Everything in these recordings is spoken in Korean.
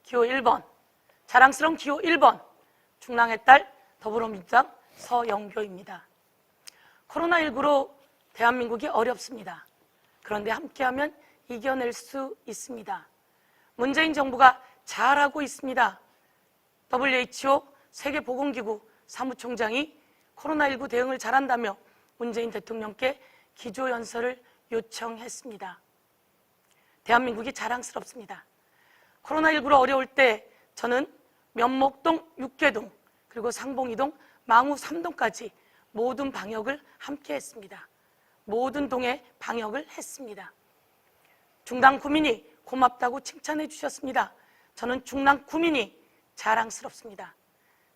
기호 1번, 자랑스러운 기호 1번, 중랑의 딸 더불어민주당 서영교입니다. 코로나19로 대한민국이 어렵습니다. 그런데 함께하면 이겨낼 수 있습니다. 문재인 정부가 잘하고 있습니다. WHO 세계보건기구 사무총장이 코로나19 대응을 잘한다며 문재인 대통령께 기조연설을 요청했습니다. 대한민국이 자랑스럽습니다. 코로나19로 어려울 때 저는 면목동, 육계동, 그리고 상봉이동, 망우 3동까지 모든 방역을 함께 했습니다. 모든 동에 방역을 했습니다. 중랑 구민이 고맙다고 칭찬해 주셨습니다. 저는 중랑 구민이 자랑스럽습니다.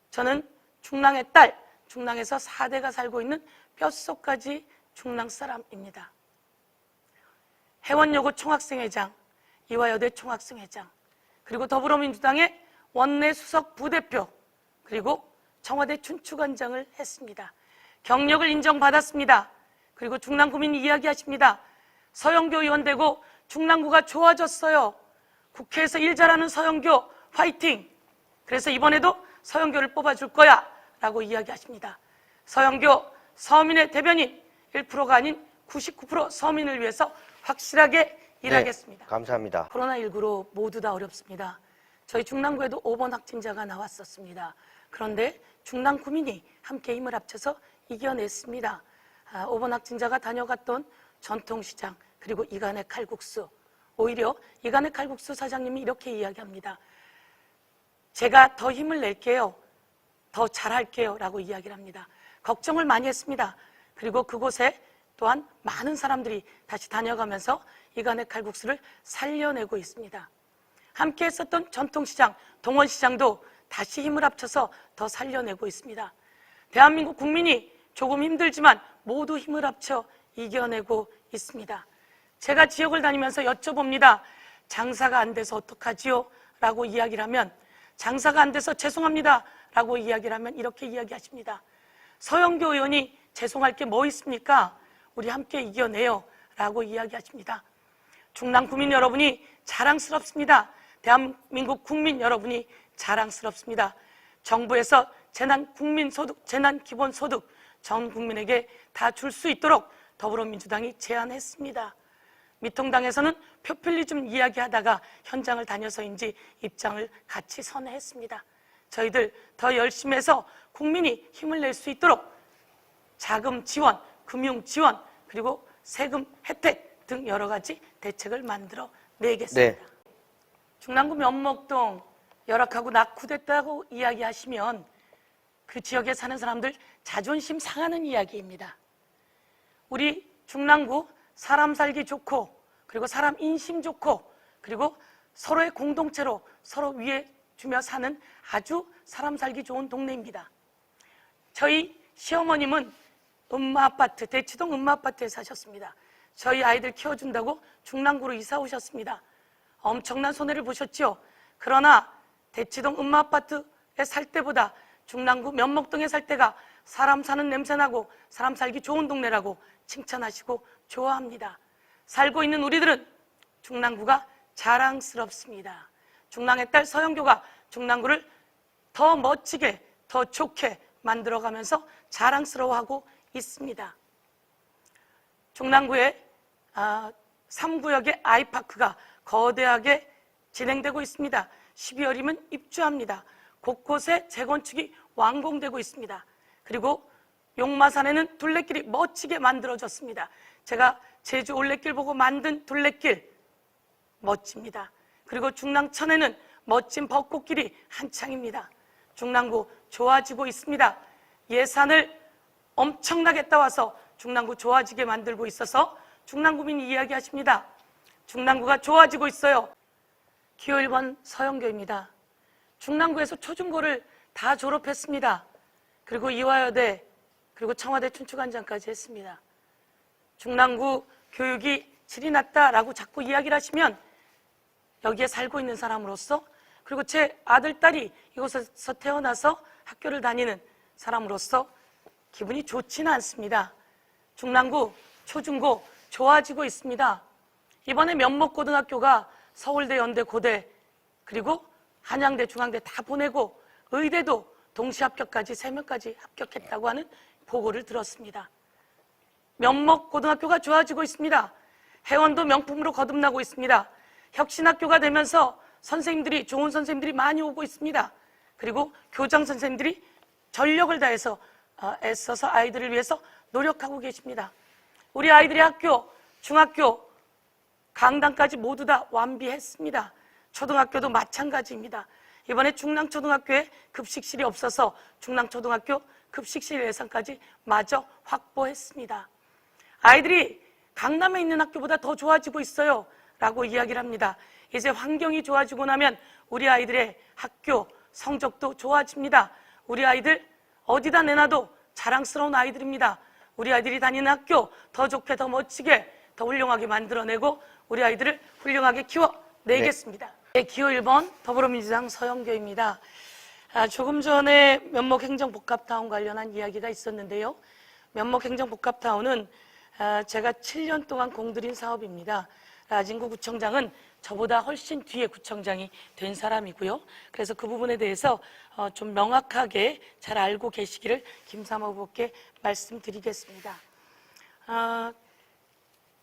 저는 중랑의 딸, 중랑에서 4대가 살고 있는 뼛속까지 중랑 사람입니다. 해원여고 총학생회장, 이화여대 총학생회장, 그리고 더불어민주당의 원내 수석 부대표, 그리고 청와대 춘추관장을 했습니다. 경력을 인정받았습니다. 그리고 중랑구민이 이야기하십니다. 서영교 의원 되고 중랑구가 좋아졌어요. 국회에서 일 잘하는 서영교 화이팅! 그래서 이번에도 서영교를 뽑아줄 거야 라고 이야기하십니다. 서영교 서민의 대변인, 1%가 아닌 99% 서민을 위해서 확실하게 일하겠습니다. 네, 감사합니다. 코로나19로 모두 다 어렵습니다. 저희 중랑구에도 5번 확진자가 나왔었습니다. 그런데 중랑구민이 함께 힘을 합쳐서 이겨냈습니다. 5번 확진자가 다녀갔던 전통시장, 그리고 이간의 칼국수, 오히려 이간의 칼국수 사장님이 이렇게 이야기합니다. 제가 더 힘을 낼게요. 더 잘할게요 라고 이야기를 합니다. 걱정을 많이 했습니다. 그리고 그곳에 또한 많은 사람들이 다시 다녀가면서 이간의 칼국수를 살려내고 있습니다. 함께 했었던 전통시장, 동원시장도 다시 힘을 합쳐서 더 살려내고 있습니다. 대한민국 국민이 조금 힘들지만 모두 힘을 합쳐 이겨내고 있습니다. 제가 지역을 다니면서 여쭤봅니다. 장사가 안 돼서 어떡하지요? 라고 이야기를 하면, 장사가 안 돼서 죄송합니다 라고 이야기를 하면 이렇게 이야기하십니다. 서영교 의원이 죄송할 게 뭐 있습니까? 우리 함께 이겨내요 라고 이야기하십니다. 중랑 구민 여러분이 자랑스럽습니다. 대한민국 국민 여러분이 자랑스럽습니다. 정부에서 재난국민소득, 재난기본소득 전 국민에게 다 줄 수 있도록 더불어민주당이 제안했습니다. 미통당에서는 포퓰리즘 이야기하다가 현장을 다녀서인지 입장을 같이 선회했습니다. 저희들 더 열심히 해서 국민이 힘을 낼 수 있도록 자금 지원, 금융 지원, 그리고 세금 혜택 등 여러 가지 대책을 만들어 내겠습니다. 네. 중랑구 면목동 열악하고 낙후됐다고 이야기하시면 그 지역에 사는 사람들 자존심 상하는 이야기입니다. 우리 중랑구 사람 살기 좋고, 그리고 사람 인심 좋고, 그리고 서로의 공동체로 서로 위해 주며 사는 아주 사람 살기 좋은 동네입니다. 저희 시어머님은 음마아파트, 대치동 음마아파트에 사셨습니다. 저희 아이들 키워준다고 중랑구로 이사 오셨습니다. 엄청난 손해를 보셨죠? 그러나 대치동 음마아파트에 살 때보다 중랑구 면목동에 살 때가 사람 사는 냄새나고 사람 살기 좋은 동네라고 칭찬하시고 좋아합니다. 살고 있는 우리들은 중랑구가 자랑스럽습니다. 중랑의 딸 서영교가 중랑구를 더 멋지게, 더 좋게 만들어가면서 자랑스러워하고 있습니다. 중랑구에 3구역의 아이파크가 거대하게 진행되고 있습니다. 12월이면 입주합니다. 곳곳에 재건축이 완공되고 있습니다. 그리고 용마산에는 둘레길이 멋지게 만들어졌습니다. 제가 제주 올레길 보고 만든 둘레길 멋집니다. 그리고 중랑천에는 멋진 벚꽃길이 한창입니다. 중랑구 좋아지고 있습니다. 예산을 엄청나게 따와서 중랑구 좋아지게 만들고 있어서 중랑구민이 이야기하십니다. 중랑구가 좋아지고 있어요. 기호 1번 서영교입니다. 중랑구에서 초중고를 다 졸업했습니다. 그리고 이화여대, 그리고 청와대 춘추관장까지 했습니다. 중랑구 교육이 질이 낮다라고 자꾸 이야기를 하시면 여기에 살고 있는 사람으로서, 그리고 제 아들, 딸이 이곳에서 태어나서 학교를 다니는 사람으로서 기분이 좋지는 않습니다. 중랑구 초중고 좋아지고 있습니다. 이번에 면목고등학교가 서울대, 연대, 고대, 그리고 한양대, 중앙대 다 보내고 의대도 동시 합격까지 3명까지 합격했다고 하는 보고를 들었습니다. 면목고등학교가 좋아지고 있습니다. 해원도 명품으로 거듭나고 있습니다. 혁신학교가 되면서 선생님들이, 좋은 선생님들이 많이 오고 있습니다. 그리고 교장 선생님들이 전력을 다해서 애써서 아이들을 위해서 노력하고 계십니다. 우리 아이들의 학교, 중학교, 강당까지 모두 다 완비했습니다. 초등학교도 마찬가지입니다. 이번에 중랑초등학교에 급식실이 없어서 중랑초등학교 급식실 예산까지 마저 확보했습니다. 아이들이 강남에 있는 학교보다 더 좋아지고 있어요 라고 이야기를 합니다. 이제 환경이 좋아지고 나면 우리 아이들의 학교 성적도 좋아집니다. 우리 아이들 어디다 내놔도 자랑스러운 아이들입니다. 우리 아이들이 다니는 학교 더 좋게, 더 멋지게, 더 훌륭하게 만들어내고 우리 아이들을 훌륭하게 키워내겠습니다. 네. 기호 1번 더불어민주당 서영교입니다. 조금 전에 면목행정복합타운 관련한 이야기가 있었는데요. 면목행정복합타운은 제가 7년 동안 공들인 사업입니다. 라진구 구청장은 저보다 훨씬 뒤에 구청장이 된 사람이고요. 그래서 그 부분에 대해서 좀 명확하게 잘 알고 계시기를 김삼호 후보께 말씀드리겠습니다.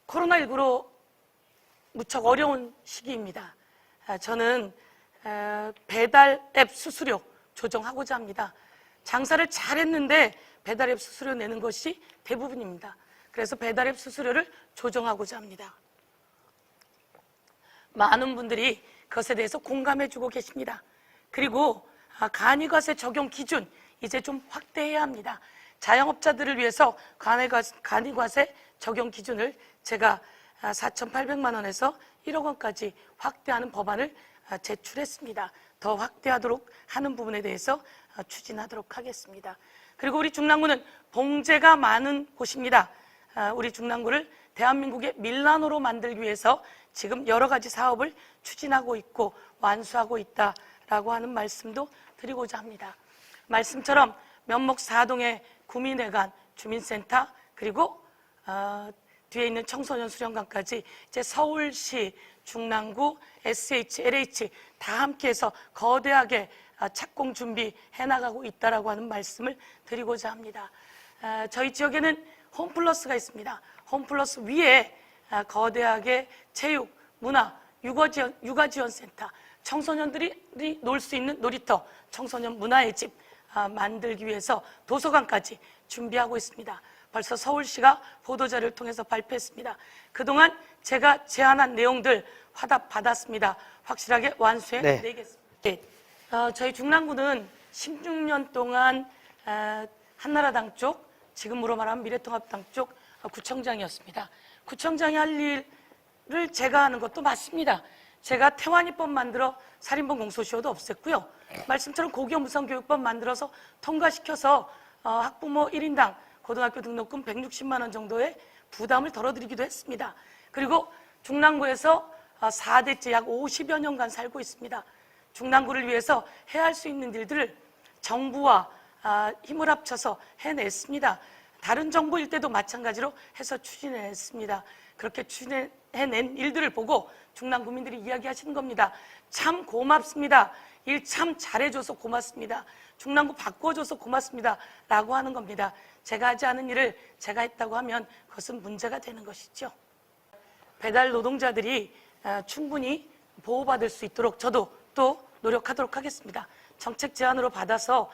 코로나19로 무척 어려운 시기입니다. 저는 배달 앱 수수료 조정하고자 합니다. 장사를 잘했는데 배달 앱 수수료 내는 것이 대부분입니다. 그래서 배달 앱 수수료를 조정하고자 합니다. 많은 분들이 그것에 대해서 공감해주고 계십니다. 그리고 간이과세 적용 기준 이제 좀 확대해야 합니다. 자영업자들을 위해서 간이과세 적용 기준을 제가 4,800만 원에서 1억 원까지 확대하는 법안을 제출했습니다. 더 확대하도록 하는 부분에 대해서 추진하도록 하겠습니다. 그리고 우리 중랑구는 봉제가 많은 곳입니다. 우리 중랑구를 대한민국의 밀라노로 만들기 위해서 지금 여러 가지 사업을 추진하고 있고 완수하고 있다라고 하는 말씀도 드리고자 합니다. 말씀처럼 면목 4동의 구민회관, 주민센터, 그리고 뒤에 있는 청소년 수련관까지 이제 서울시, 중랑구, SH, LH 다 함께해서 거대하게 착공 준비해 나가고 있다라고 하는 말씀을 드리고자 합니다. 저희 지역에는 홈플러스가 있습니다. 홈플러스 위에 거대하게 체육, 문화, 육아지원센터, 청소년들이 놀 수 있는 놀이터, 청소년 문화의 집 만들기 위해서 도서관까지 준비하고 있습니다. 벌써 서울시가 보도자료를 통해서 발표했습니다. 그동안 제가 제안한 내용들 화답 받았습니다. 확실하게 완수해 내겠습니다. 네. 저희 중랑구는 16년 동안 한나라당 쪽, 지금으로 말하면 미래통합당 쪽 구청장이었습니다. 구청장이 할 일을 제가 하는 것도 맞습니다. 제가 태완이법 만들어 살인범 공소시효도 없앴고요. 말씀처럼 고교 무상교육법 만들어서 통과시켜서 학부모 1인당 고등학교 등록금 160만 원 정도의 부담을 덜어드리기도 했습니다. 그리고 중랑구에서 4대째 약 50여 년간 살고 있습니다. 중랑구를 위해서 해야 할 수 있는 일들을 정부와 힘을 합쳐서 해냈습니다. 다른 정부일 때도 마찬가지로 해서 추진했습니다. 그렇게 추진해낸 일들을 보고 중랑 구민들이 이야기하시는 겁니다. 참 고맙습니다. 일 참 잘해줘서 고맙습니다. 중랑구 바꿔줘서 고맙습니다. 라고 하는 겁니다. 제가 하지 않은 일을 제가 했다고 하면 그것은 문제가 되는 것이죠. 배달 노동자들이 충분히 보호받을 수 있도록 저도 또 노력하도록 하겠습니다. 정책 제안으로 받아서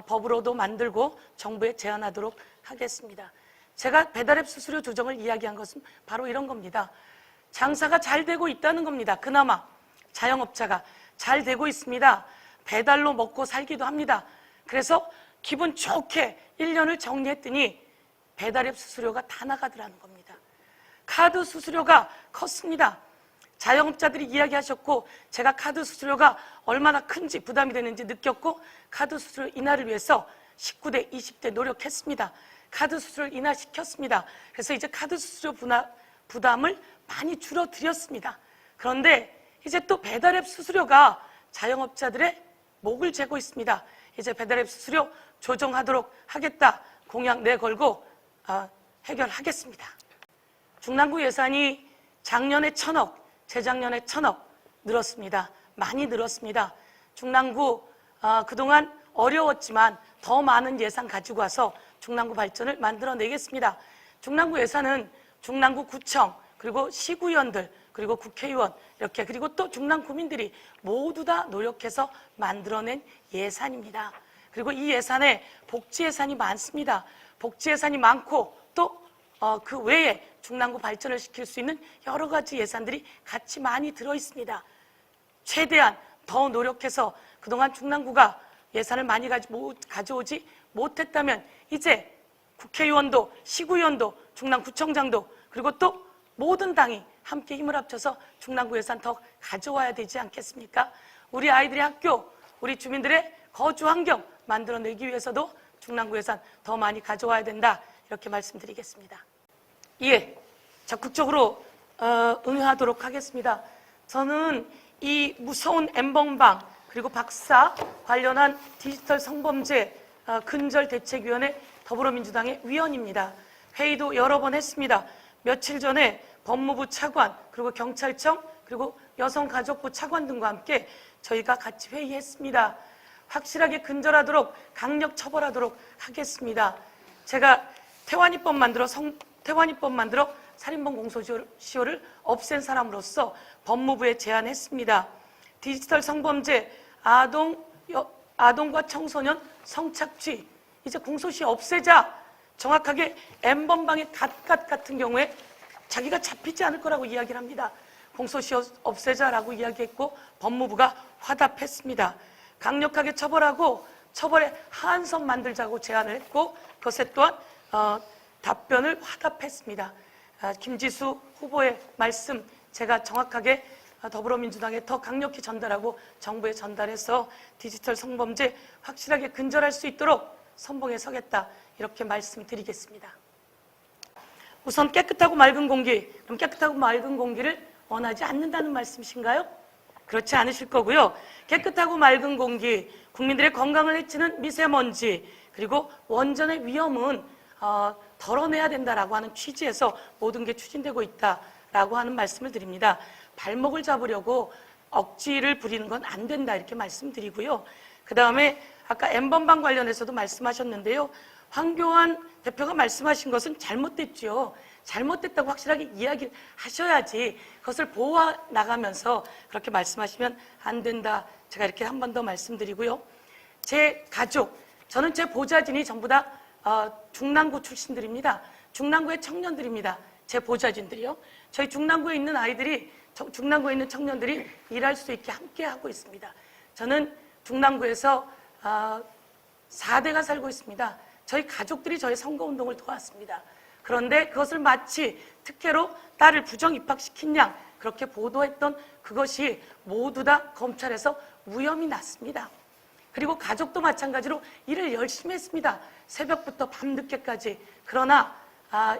법으로도 만들고 정부에 제안하도록 하겠습니다. 제가 배달앱 수수료 조정을 이야기한 것은 바로 이런 겁니다. 장사가 잘 되고 있다는 겁니다. 그나마 자영업자가 잘 되고 있습니다. 배달로 먹고 살기도 합니다. 그래서 기분 좋게 1년을 정리했더니 배달앱 수수료가 다 나가더라는 겁니다. 카드 수수료가 컸습니다. 자영업자들이 이야기하셨고 제가 카드 수수료가 얼마나 큰지 부담이 되는지 느꼈고 카드 수수료 인하를 위해서 19대, 20대 노력했습니다. 카드 수수료를 인하시켰습니다. 그래서 이제 카드 수수료 부담을 많이 줄어드렸습니다. 그런데 이제 또 배달앱 수수료가 자영업자들의 목을 죄고 있습니다. 이제 배달앱 수수료 조정하도록 하겠다 공약 내걸고 해결하겠습니다. 중랑구 예산이 작년에 1,000억, 재작년에 1,000억 늘었습니다. 많이 늘었습니다. 중랑구 그동안 어려웠지만 더 많은 예산 가지고 와서 중랑구 발전을 만들어내겠습니다. 중랑구 예산은 중랑구 구청, 그리고 시구위원들, 그리고 국회의원 이렇게, 그리고 또 중랑 구민들이 모두 다 노력해서 만들어낸 예산입니다. 그리고 이 예산에 복지 예산이 많습니다. 복지 예산이 많고 또 그 외에 중랑구 발전을 시킬 수 있는 여러 가지 예산들이 같이 많이 들어 있습니다. 최대한 더 노력해서 그동안 중랑구가 예산을 많이 가져오지 못했다면 이제 국회의원도 시구위원도 중랑구청장도 그리고 또 모든 당이 함께 힘을 합쳐서 중랑구 예산 더 가져와야 되지 않겠습니까? 우리 아이들의 학교, 우리 주민들의 거주 환경 만들어내기 위해서도 중랑구 예산 더 많이 가져와야 된다, 이렇게 말씀드리겠습니다. 예, 적극적으로 응하도록 하겠습니다. 저는 이 무서운 N번방 그리고 박사 관련한 디지털 성범죄 근절대책위원회 더불어민주당의 위원입니다. 회의도 여러 번 했습니다. 며칠 전에 법무부 차관, 그리고 경찰청, 그리고 여성가족부 차관 등과 함께 저희가 같이 회의했습니다. 확실하게 근절하도록 강력 처벌하도록 하겠습니다. 제가 태완이법 만들어 살인범 공소시효를 없앤 사람으로서 법무부에 제안했습니다. 디지털 성범죄, 아동과 청소년 성착취, 이제 공소시효 없애자. 정확하게 N번방의 갓갓 같은 경우에 자기가 잡히지 않을 거라고 이야기를 합니다. 공소시효 없애자라고 이야기했고 법무부가 화답했습니다. 강력하게 처벌하고 처벌의 한선 만들자고 제안을 했고 그것에 또한 답변을 화답했습니다. 김지수 후보의 말씀 제가 정확하게 더불어민주당에 더 강력히 전달하고 정부에 전달해서 디지털 성범죄 확실하게 근절할 수 있도록 선봉에 서겠다, 이렇게 말씀드리겠습니다. 우선 깨끗하고 맑은 공기, 그럼 깨끗하고 맑은 공기를 원하지 않는다는 말씀이신가요? 그렇지 않으실 거고요. 깨끗하고 맑은 공기, 국민들의 건강을 해치는 미세먼지, 그리고 원전의 위험은 덜어내야 된다라고 하는 취지에서 모든 게 추진되고 있다라고 하는 말씀을 드립니다. 발목을 잡으려고 억지를 부리는 건 안 된다, 이렇게 말씀드리고요. 그 다음에 아까 N번방 관련해서도 말씀하셨는데요. 황교안 대표가 말씀하신 것은 잘못됐죠. 잘못됐다고 확실하게 이야기를 하셔야지 그것을 보호해 나가면서 그렇게 말씀하시면 안 된다. 제가 이렇게 한 번 더 말씀드리고요. 제 가족, 저는 제 보좌진이 전부 다 중랑구 출신들입니다. 중랑구의 청년들입니다. 제 보좌진들이요. 저희 중랑구에 있는 중랑구에 있는 청년들이 일할 수 있게 함께 하고 있습니다. 저는 중랑구에서 4대가 살고 있습니다. 저희 가족들이 저희 선거운동을 도왔습니다. 그런데 그것을 마치 특혜로 딸을 부정 입학시킨 양 그렇게 보도했던 그것이 모두 다 검찰에서 무혐의 났습니다. 그리고 가족도 마찬가지로 일을 열심히 했습니다. 새벽부터 밤늦게까지. 그러나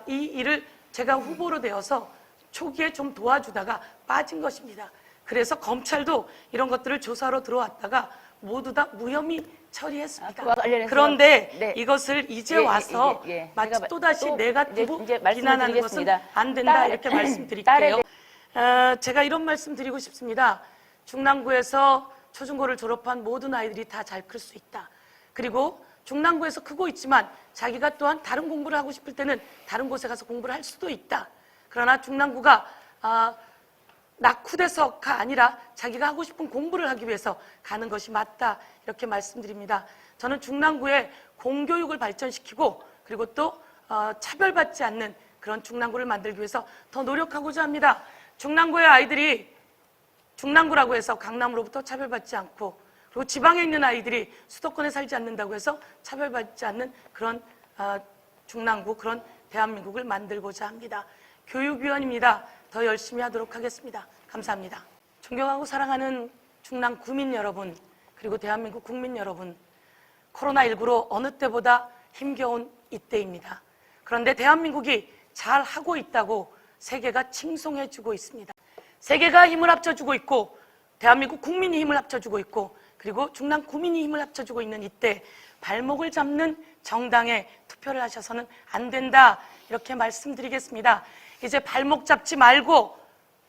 이 일을 제가 후보로 되어서 초기에 좀 도와주다가 빠진 것입니다. 그래서 검찰도 이런 것들을 조사로 들어왔다가 모두 다 무혐의 처리했습니다. 그런데 네. 이것을 이제 와서 마치 또다시 네거티브 비난하는 것은 안 된다, 이렇게 말씀드릴게요. 제가 이런 말씀 드리고 싶습니다. 중랑구에서 초중고를 졸업한 모든 아이들이 다 잘 클 수 있다. 그리고 중랑구에서 크고 있지만 자기가 또한 다른 공부를 하고 싶을 때는 다른 곳에 가서 공부를 할 수도 있다. 그러나 중랑구가 낙후돼서가 아니라 자기가 하고 싶은 공부를 하기 위해서 가는 것이 맞다, 이렇게 말씀드립니다. 저는 중랑구의 공교육을 발전시키고 그리고 또 차별받지 않는 그런 중랑구를 만들기 위해서 더 노력하고자 합니다. 중랑구의 아이들이 중랑구라고 해서 강남으로부터 차별받지 않고, 그리고 지방에 있는 아이들이 수도권에 살지 않는다고 해서 차별받지 않는 그런 중랑구, 그런 대한민국을 만들고자 합니다. 교육위원입니다. 더 열심히 하도록 하겠습니다. 감사합니다. 존경하고 사랑하는 중랑 구민 여러분, 그리고 대한민국 국민 여러분, 코로나19로 어느 때보다 힘겨운 이때입니다. 그런데 대한민국이 잘하고 있다고 세계가 칭송해주고 있습니다. 세계가 힘을 합쳐주고 있고 대한민국 국민이 힘을 합쳐주고 있고 그리고 중랑 구민이 힘을 합쳐주고 있는 이때 발목을 잡는 정당에 투표를 하셔서는 안 된다, 이렇게 말씀드리겠습니다. 이제 발목 잡지 말고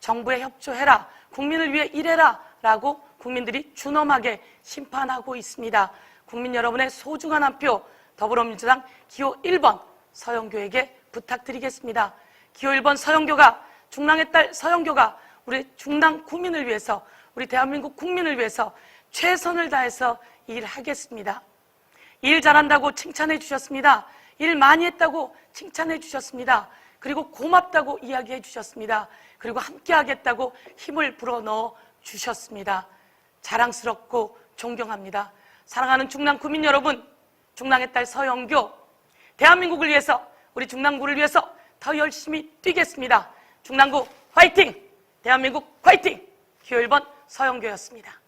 정부에 협조해라, 국민을 위해 일해라 라고 국민들이 준엄하게 심판하고 있습니다. 국민 여러분의 소중한 한 표 더불어민주당 기호 1번 서영교에게 부탁드리겠습니다. 기호 1번 서영교가, 중랑의 딸 서영교가 우리 중랑 구민을 위해서, 우리 대한민국 국민을 위해서 최선을 다해서 일하겠습니다. 일 잘한다고 칭찬해 주셨습니다. 일 많이 했다고 칭찬해 주셨습니다. 그리고 고맙다고 이야기해 주셨습니다. 그리고 함께 하겠다고 힘을 불어넣어 주셨습니다. 자랑스럽고 존경합니다. 사랑하는 중랑 구민 여러분, 중랑의 딸 서영교, 대한민국을 위해서, 우리 중랑구를 위해서 더 열심히 뛰겠습니다. 중랑구 화이팅! 대한민국 화이팅! 기호 1번 서영교였습니다.